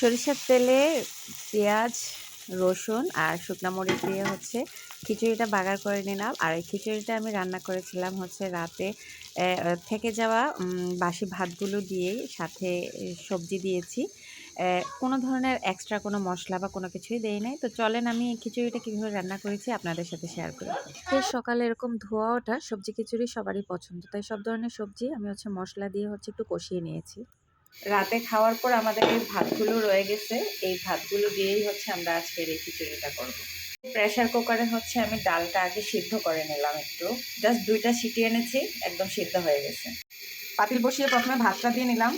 সরিষার তেলে পেঁয়াজ, রসুন আর শুকনা মরিচ দিয়ে হচ্ছে খিচুড়িটা বাগার করে নিলাম। আর এই খিচুড়িটা আমি রান্না করেছিলাম হচ্ছে রাতে থেকে যাওয়া বাসি ভাতগুলো দিয়েই, সাথে সবজি দিয়েছি। কোনো ধরনের এক্সট্রা কোনো মশলা বা কোনো কিছুই দেই নাই। তো চলেন আমি এই খিচুড়িটা কীভাবে রান্না করেছি আপনাদের সাথে শেয়ার করি। সকালে এরকম ধোয়া ওঠা সবজি খিচুড়ি সবারই পছন্দ, তাই সব ধরনের সবজি আমি হচ্ছে মশলা দিয়ে হচ্ছে একটু কষিয়ে নিয়েছি। রাতে খাওয়ার পর আমাদের এই ভাতগুলো রয়ে গেছে, এই ভাতগুলো দিয়েই হচ্ছে আমরা আজকের এই খিচুড়িটা করব। প্রেশার কুকারে হচ্ছে আমি ডালটা আগে সিদ্ধ করে নিলাম, একটু জাস্ট 2টা সিটি এনেছি, একদম সিদ্ধ হয়ে গেছে। পাতিল বসিয়ে প্রথমে ভাতটা দিয়ে নিলাম।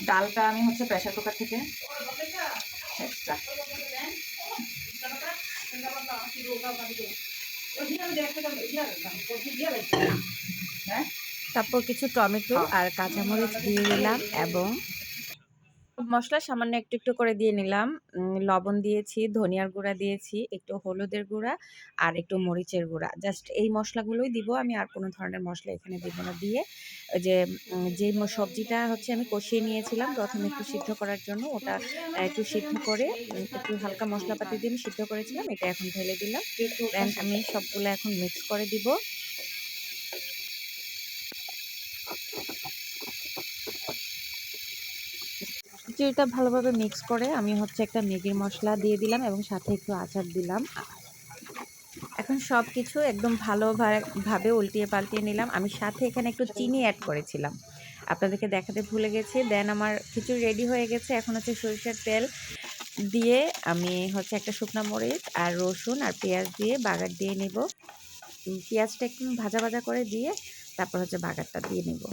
ডালটা আমি হচ্ছে প্রেশার কুকার থেকে তারপর কিছু টমেটো আর কাঁচামরিচ দিয়ে দিলাম এবং মশলা সামান্য একটু একটু করে দিয়ে নিলাম। লবণ দিয়েছি, ধনিয়ার গুঁড়া দিয়েছি, একটু হলুদের গুঁড়া আর একটু মরিচের গুঁড়া। জাস্ট এই মশলাগুলোই দিব, আমি আর কোনো ধরনের মশলা এখানে দিব না। দিয়ে যে সবজিটা হচ্ছে আমি কষিয়ে নিয়েছিলাম প্রথমে একটু সিদ্ধ করার জন্য, ওটা একটু সিদ্ধ করে একটু হালকা মশলাপাতি দিয়ে আমি সিদ্ধ করেছিলাম, এটা এখন ঢেলে দিলাম। দেন আমি সবগুলো এখন মিক্স করে দিব। খিচুড়িটা ভালোভাবে মিক্স করে আমি হচ্ছে একটা ম্যাগির মশলা দিয়ে দিলাম এবং সাথে একটু আচার দিলাম। এখন সব কিছু একদম ভালোভাবে উল্টিয়ে পাল্টিয়ে নিলাম। আমি সাথে এখানে একটু চিনি অ্যাড করেছিলাম, আপনাদেরকে দেখাতে ভুলে গেছি। দেন আমার খিচুড়ি রেডি হয়ে গেছে। এখন হচ্ছে সরিষার তেল দিয়ে আমি হচ্ছে একটা শুকনা মরিচ আর রসুন আর পেঁয়াজ দিয়ে বাগার দিয়ে নেব। পেঁয়াজটা একটু ভাজা ভাজা করে দিয়ে তারপর হচ্ছে বাগারটা দিয়ে নেব।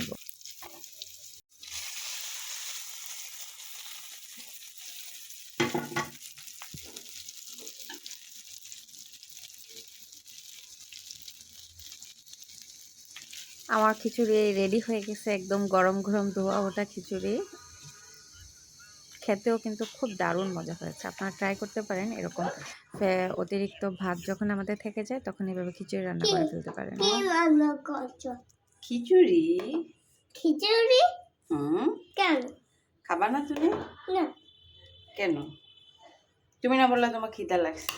আমার খিচুড়ি রেডি হয়ে গেছে, একদম গরম গরম ধোয়া ওটা খিচুড়ি। খেতেও কিন্তু খুব দারুণ মজা হয়েছে। আপনারা ট্রাই করতে পারেন, এরকম অতিরিক্ত ভাত যখন আমাদের থেকে যায় তখন এভাবে খিচুড়ি রান্না করে ফেলতে পারেন। খিচুড়ি? খিচুড়ি? কেন খাবা না তুমি? না। কেন? তুমি না বললে তোমার খিদা লাগছে?